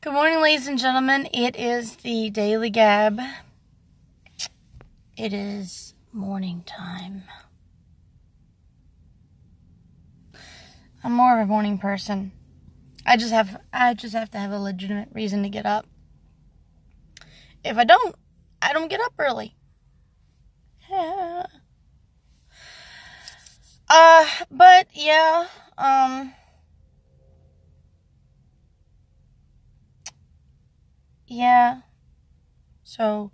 Good morning, ladies and gentlemen. It is the Daily Gab. It is morning time. I'm more of a morning person. I just have to have a legitimate reason to get up. If I don't get up early. Yeah. But yeah, yeah. So,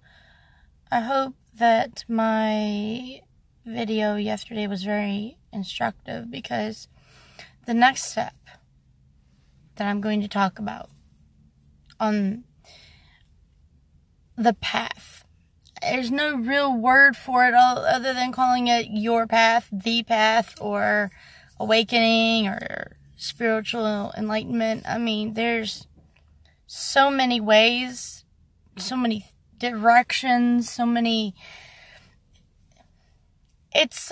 I hope that my video yesterday was very instructive, because the next step that I'm going to talk about on the path, there's no real word for it other than calling it your path, the path, or awakening, or spiritual enlightenment. I mean, there's so many ways, so many directions, so many. It's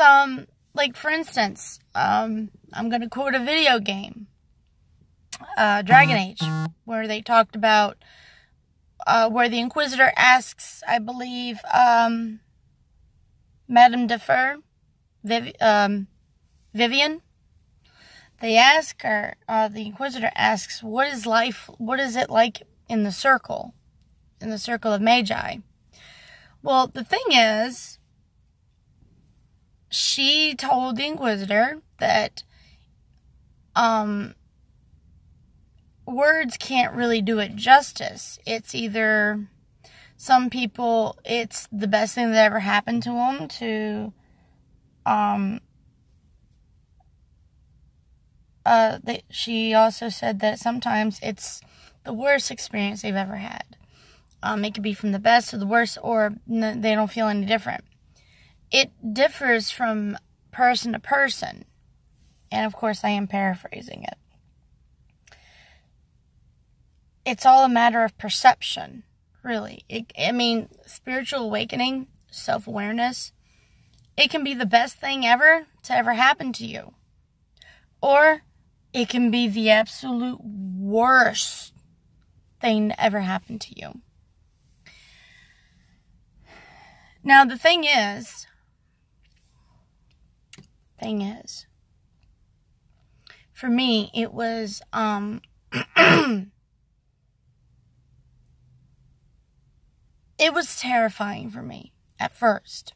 like, for instance, I'm gonna quote a video game, Dragon Age, where they talked about where the Inquisitor asks, I believe, Madame Defer, Vivian. They ask her, the Inquisitor asks, what is it like in the circle of Magi? Well, the thing is, she told the Inquisitor that words can't really do it justice. It's either, some people, it's the best thing that ever happened to them, she also said that sometimes it's the worst experience they've ever had. It could be from the best to the worst, or they don't feel any different. It differs from person to person. And of course, I am paraphrasing it. It's all a matter of perception, really. Spiritual awakening, self-awareness, it can be the best thing ever to ever happen to you. Or it can be the absolute worst thing to ever happen to you. Now, the thing is, for me, it was, it was terrifying for me at first.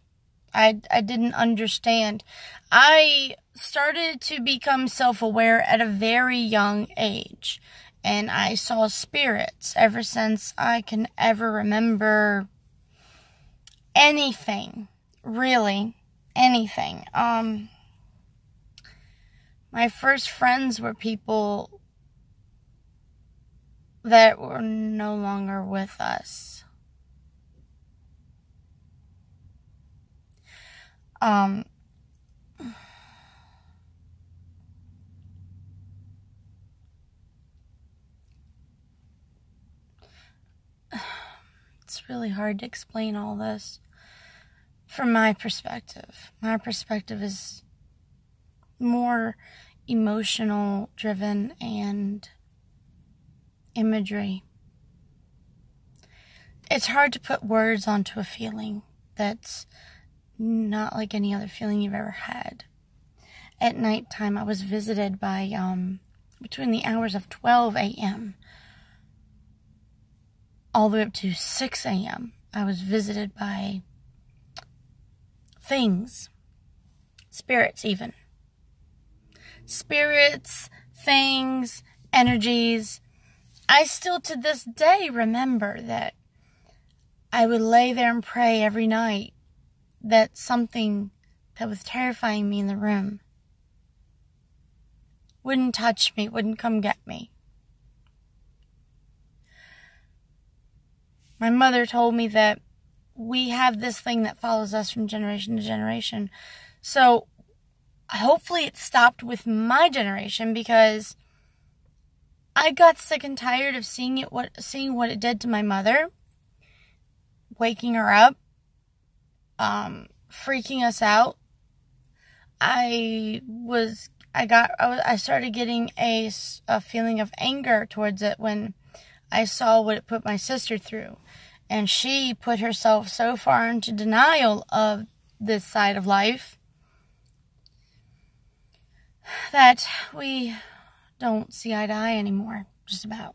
I didn't understand. I started to become self-aware at a very young age, and I saw spirits ever since I can ever remember anything, really, anything. My first friends were people that were no longer with us. It's really hard to explain all this from my perspective. My perspective is more emotional driven and imagery. It's hard to put words onto a feeling that's not like any other feeling you've ever had. At nighttime, I was visited by, between the hours of 12 a.m. all the way up to 6 a.m., I was visited by things. Spirits, even. Spirits, things, energies. I still, to this day, remember that I would lay there and pray every night that something that was terrifying me in the room wouldn't touch me, wouldn't come get me. My mother told me that we have this thing that follows us from generation to generation. So hopefully it stopped with my generation, because I got sick and tired of seeing what it did to my mother, waking her up, freaking us out. I started getting a feeling of anger towards it when I saw what it put my sister through. And she put herself so far into denial of this side of life that we don't see eye to eye anymore, just about.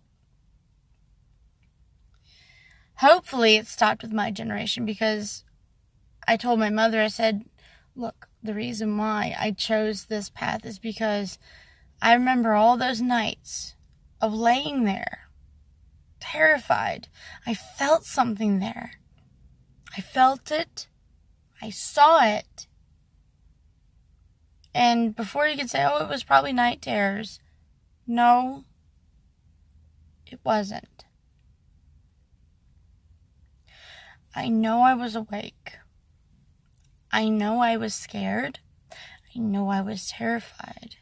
Hopefully it stopped with my generation, because I told my mother, I said, look, the reason why I chose this path is because I remember all those nights of laying there, terrified. I felt something there. I felt it. I saw it. And before you could say, oh, it was probably night terrors. No, it wasn't. I know I was awake. I know I was scared. I know I was terrified.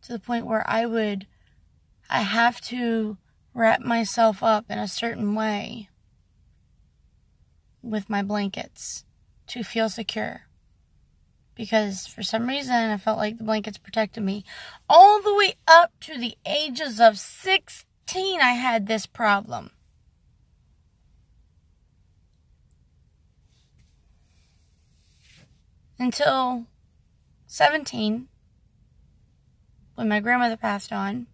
To the point where I have to wrap myself up in a certain way with my blankets to feel secure. Because for some reason I felt like the blankets protected me. All the way up to the ages of 16, I had this problem. Until 17, when my grandmother passed on.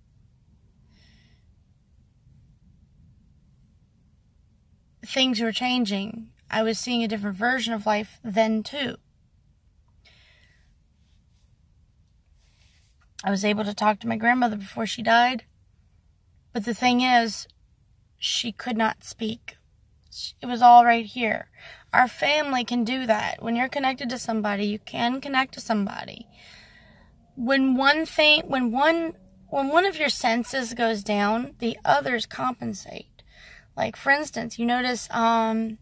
Things were changing. I was seeing a different version of life then too. I was able to talk to my grandmother before she died. But the thing is, she could not speak. It was all right here. Our family can do that. When you're connected to somebody, you can connect to somebody. When one of your senses goes down, the others compensate. Like, for instance, you notice there's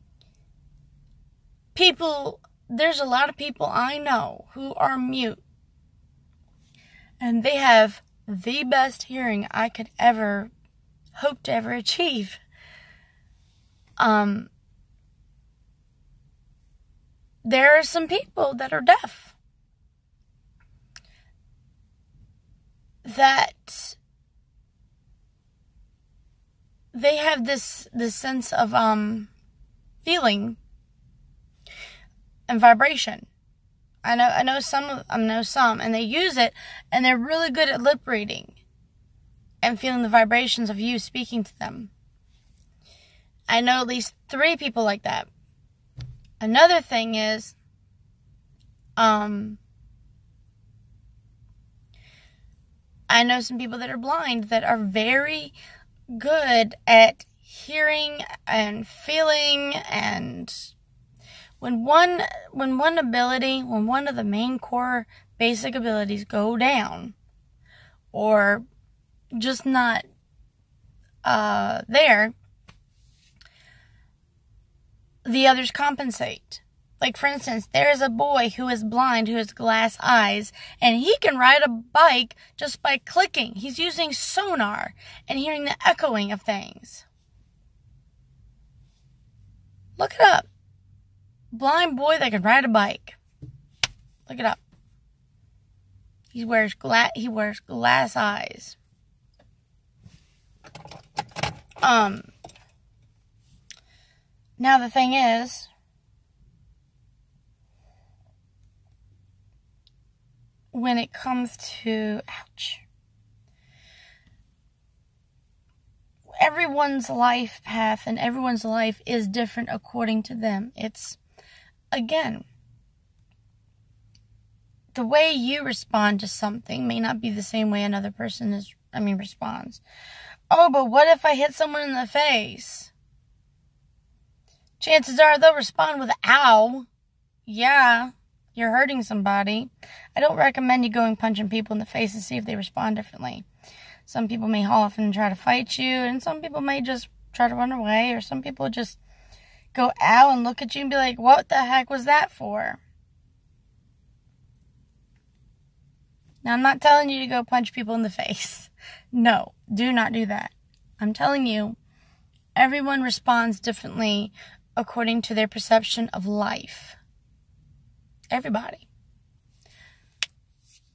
a lot of people I know who are mute. And they have the best hearing I could ever hope to ever achieve. There are some people that are deaf that they have this sense of feeling and vibration. I know some, and they use it, and they're really good at lip reading and feeling the vibrations of you speaking to them. I know at least 3 people like that. Another thing is, I know some people that are blind that are very good at hearing and feeling, and when one of the main core basic abilities go down, or just not there, the others compensate. Like, for instance, there is a boy who is blind, who has glass eyes, and he can ride a bike just by clicking. He's using sonar and hearing the echoing of things. Look it up. Blind boy that can ride a bike. Look it up. He wears glass eyes. Now the thing is, when it comes to, everyone's life path and everyone's life is different according to them. It's, again, the way you respond to something may not be the same way another person responds. Oh, but what if I hit someone in the face? Chances are they'll respond with ow. Yeah, you're hurting somebody. I don't recommend you going punching people in the face and see if they respond differently. Some people may haul off and try to fight you, and some people may just try to run away, or some people just go ow and look at you and be like, what the heck was that for? Now, I'm not telling you to go punch people in the face. No, do not do that. I'm telling you, everyone responds differently according to their perception of life. Everybody.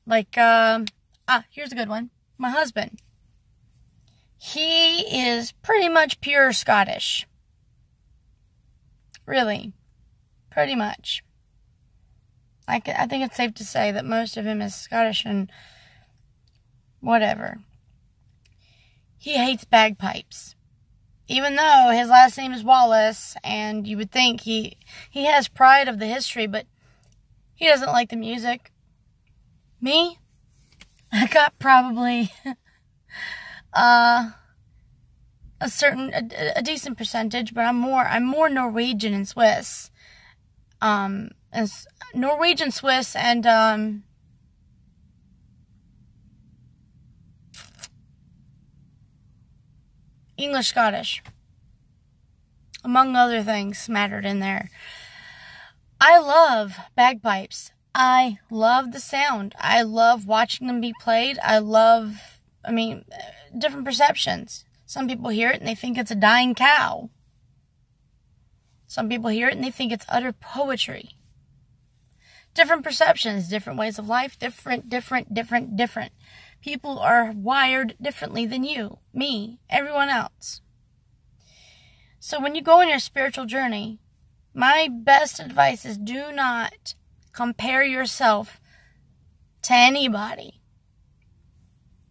Like, here's a good one. my husband. He is pretty much pure Scottish. Really. Pretty much. I think it's safe to say that most of him is Scottish and whatever. He hates bagpipes. Even though his last name is Wallace, and you would think he has pride of the history, but he doesn't like the music. Me? I got probably a decent percentage, but I'm more Norwegian and Swiss. As Norwegian, Swiss, and English, Scottish, among other things smattered in there. I love bagpipes. I love the sound. I love watching them be played. Different perceptions. Some people hear it and they think it's a dying cow. Some people hear it and they think it's utter poetry. Different perceptions, different ways of life, different. People are wired differently than you, me, everyone else. So when you go on your spiritual journey, my best advice is do not compare yourself to anybody.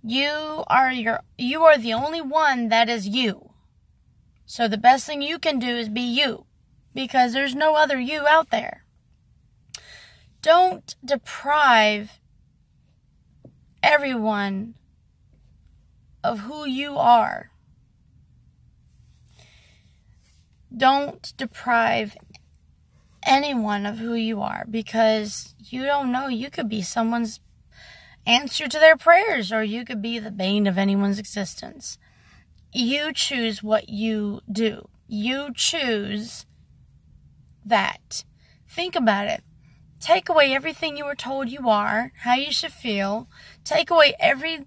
You are the only one that is you. So the best thing you can do is be you, because there's no other you out there. Don't deprive everyone of who you are. Don't deprive anyone of who you are, because you don't know. You could be someone's answer to their prayers, or you could be the bane of anyone's existence. You choose what you do. You choose that. Think about it. Take away everything you were told you are, how you should feel. Take away every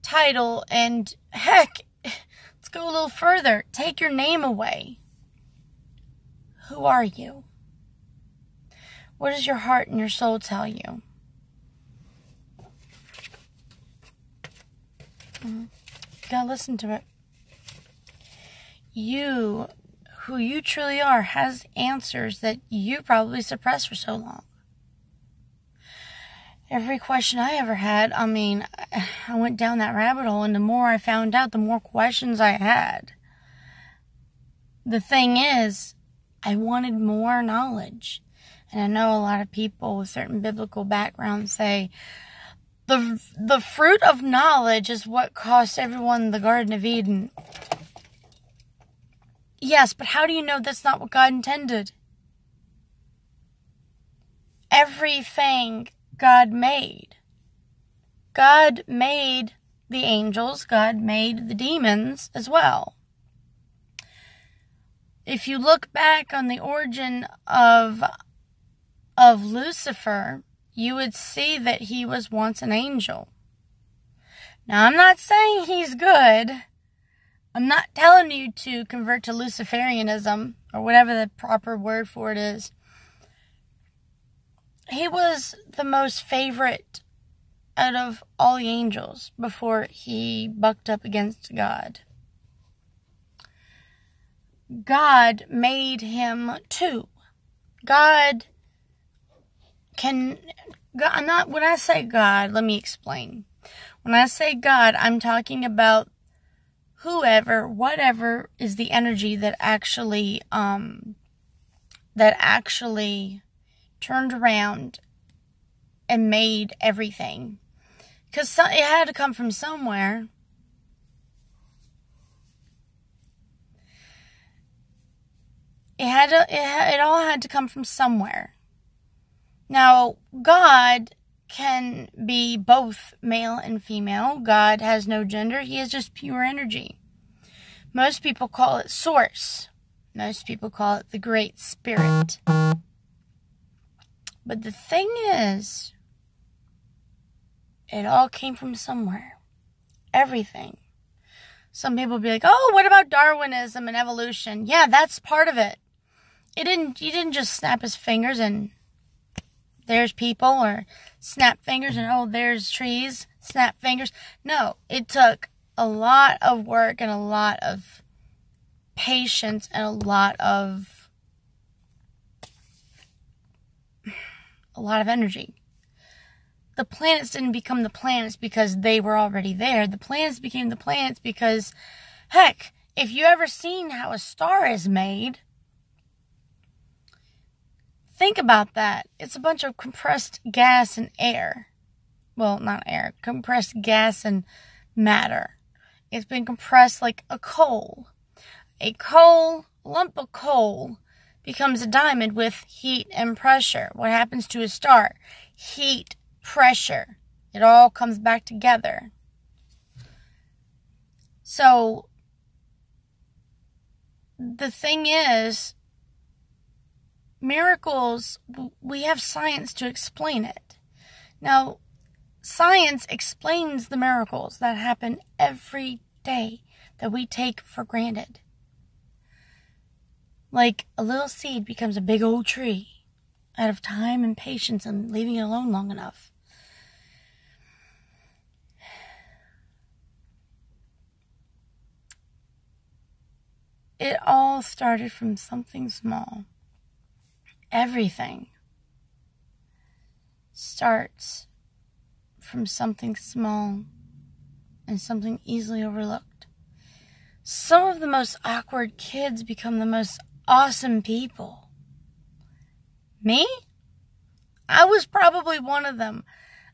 title, and heck, let's go a little further. Take your name away. Who are you? What does your heart and your soul tell you? You gotta listen to it. You, who you truly are, has answers that you probably suppressed for so long. Every question I ever had, I went down that rabbit hole, and the more I found out, the more questions I had. The thing is, I wanted more knowledge. And I know a lot of people with certain biblical backgrounds say, the fruit of knowledge is what cost everyone the Garden of Eden. Yes, but how do you know that's not what God intended? Everything God made. God made the angels. God made the demons as well. If you look back on the origin of Lucifer, you would see that he was once an angel. Now, I'm not saying he's good. I'm not telling you to convert to Luciferianism, or whatever the proper word for it is. He was the most favorite out of all the angels before he bucked up against God. God made him too. When I say God, let me explain. When I say God, I'm talking about whatever is the energy that actually turned around and made everything. Because it had to come from somewhere. It all had to come from somewhere. Now, God can be both male and female. God has no gender. He is just pure energy. Most people call it Source. Most people call it the Great Spirit. But the thing is, it all came from somewhere. Everything. Some people be like, oh, what about Darwinism and evolution? Yeah, that's part of it. He didn't just snap his fingers and there's people, or snap fingers and oh, there's trees. snap fingers. No, it took a lot of work and a lot of patience and a lot of energy. The planets didn't become the planets because they were already there. The planets became the planets because, heck, if you ever seen how a star is made, think about that. It's a bunch of compressed gas and air. Well, not air. Compressed gas and matter. It's been compressed like a coal. A lump of coal becomes a diamond with heat and pressure. What happens to a star? Heat, pressure. It all comes back together. So, the thing is, miracles, we have science to explain it. Now, science explains the miracles that happen every day that we take for granted. Like a little seed becomes a big old tree out of time and patience and leaving it alone long enough. It all started from something small. Everything starts from something small and something easily overlooked. Some of the most awkward kids become the most awesome people. Me? I was probably one of them.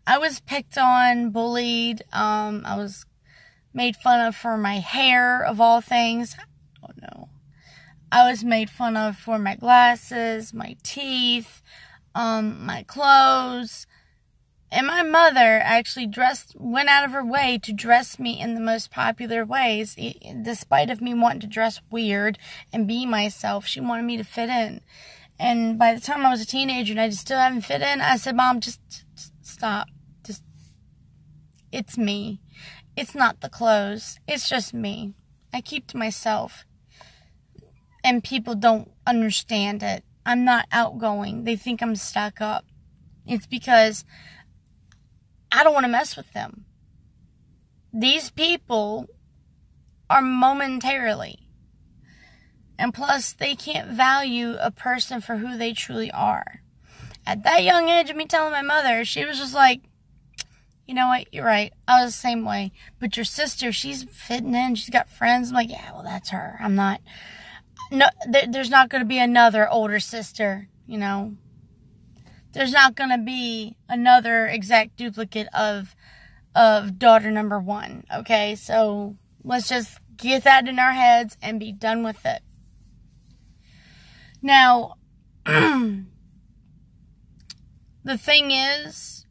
I was picked on, bullied. I was made fun of for my hair, of all things. Oh no. I was made fun of for my glasses, my teeth, my clothes. And my mother actually went out of her way to dress me in the most popular ways. Despite of me wanting to dress weird and be myself, she wanted me to fit in. And by the time I was a teenager and I just still haven't fit in, I said, Mom, just stop. It's me. It's not the clothes. It's just me. I keep to myself. And people don't understand it. I'm not outgoing. They think I'm stuck up. It's because I don't want to mess with them. These people are momentarily. And plus, they can't value a person for who they truly are. At that young age of me telling my mother, she was just like, you know what, you're right. I was the same way. But your sister, she's fitting in. She's got friends. I'm like, yeah, well, that's her. I'm not. No, there's not going to be another older sister, you know. There's not going to be another exact duplicate of daughter number one, okay? So let's just get that in our heads and be done with it. Now, the thing is,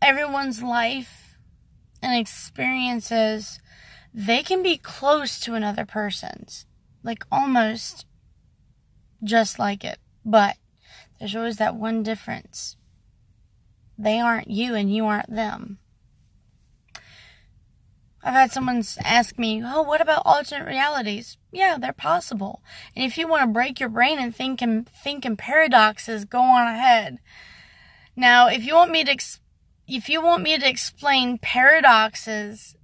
everyone's life and experiences, they can be close to another person's, like almost just like it, but there's always that one difference. They aren't you and you aren't them. I've had someone ask me, oh, what about alternate realities? Yeah, they're possible. And if you want to break your brain and think in paradoxes, go on ahead. Now, if you want me to explain paradoxes,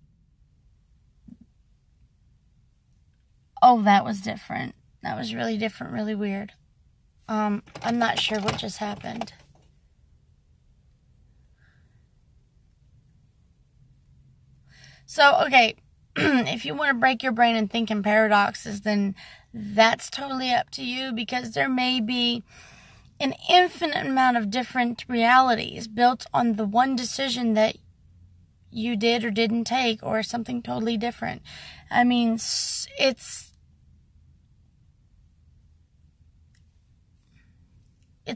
oh, that was different. That was really different, really weird. I'm not sure what just happened. So, okay, if you want to break your brain and think in paradoxes, then that's totally up to you, because there may be an infinite amount of different realities built on the one decision that you did or didn't take, or something totally different. I mean, it's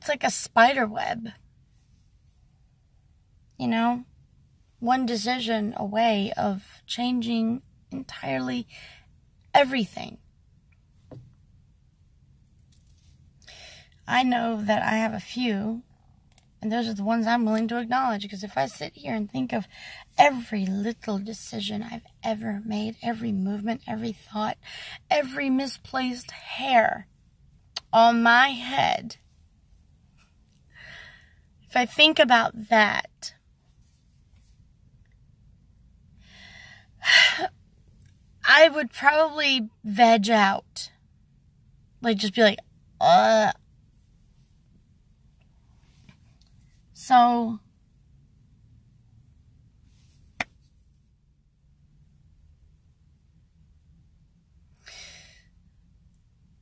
like a spider web, you know? One decision away of changing entirely everything. I know that I have a few, and those are the ones I'm willing to acknowledge, because if I sit here and think of every little decision I've ever made, every movement, every thought, every misplaced hair on my head, if I think about that, I would probably veg out. Like, just be like, So,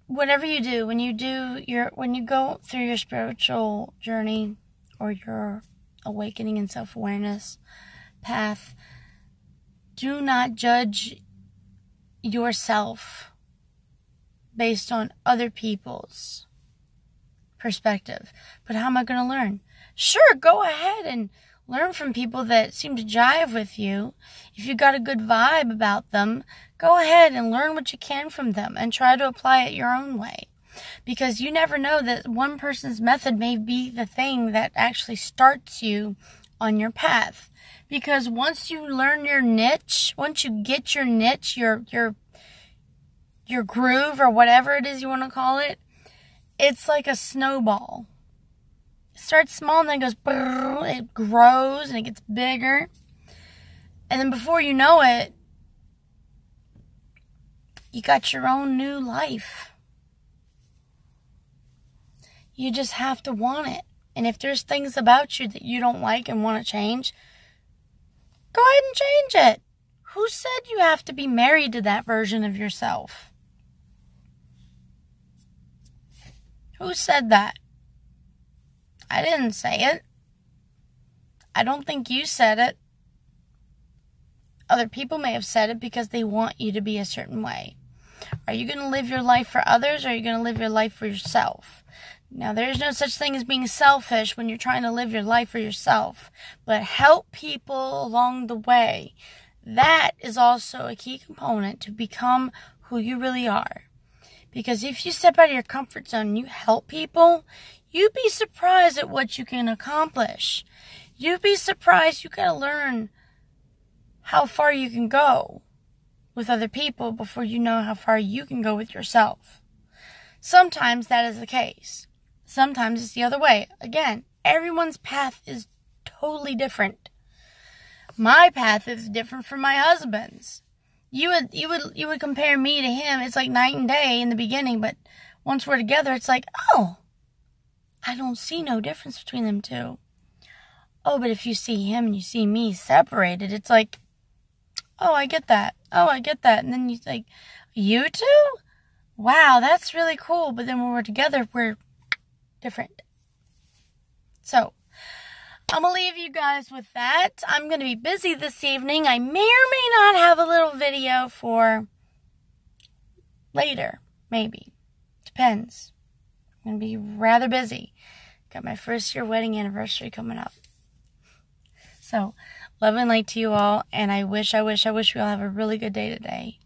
whatever you do, when you go through your spiritual journey or your awakening and self-awareness path, do not judge yourself based on other people's perspective. But how am I going to learn? Sure, go ahead and learn from people that seem to jive with you. If you got a good vibe about them, go ahead and learn what you can from them and try to apply it your own way. Because you never know that one person's method may be the thing that actually starts you on your path. Because once you learn your niche, once you get your niche, your groove or whatever it is you want to call it, it's like a snowball. It starts small and then it goes, it grows and it gets bigger. And then before you know it, you got your own new life. You just have to want it. And if there's things about you that you don't like and want to change, go ahead and change it. Who said you have to be married to that version of yourself? Who said that? I didn't say it. I don't think you said it. Other people may have said it because they want you to be a certain way. Are you going to live your life for others, or are you going to live your life for yourself? Now, there's no such thing as being selfish when you're trying to live your life for yourself. But help people along the way. That is also a key component to become who you really are. Because if you step out of your comfort zone and you help people, you'd be surprised at what you can accomplish. You'd be surprised. You gotta learn how far you can go with other people before you know how far you can go with yourself. Sometimes that is the case. Sometimes it's the other way. Again, everyone's path is totally different. My path is different from my husband's. You would compare me to him. It's like night and day in the beginning, but once we're together, it's like, oh, I don't see no difference between them two. Oh, but if you see him and you see me separated, it's like, oh, I get that. Oh, I get that. And then you like, you two? Wow, that's really cool. But then when we're together, we're different. So, I'm going to leave you guys with that. I'm going to be busy this evening. I may or may not have a little video for later. Maybe. Depends. I'm going to be rather busy. Got my first year wedding anniversary coming up. So, love and light to you all. And I wish we all have a really good day today.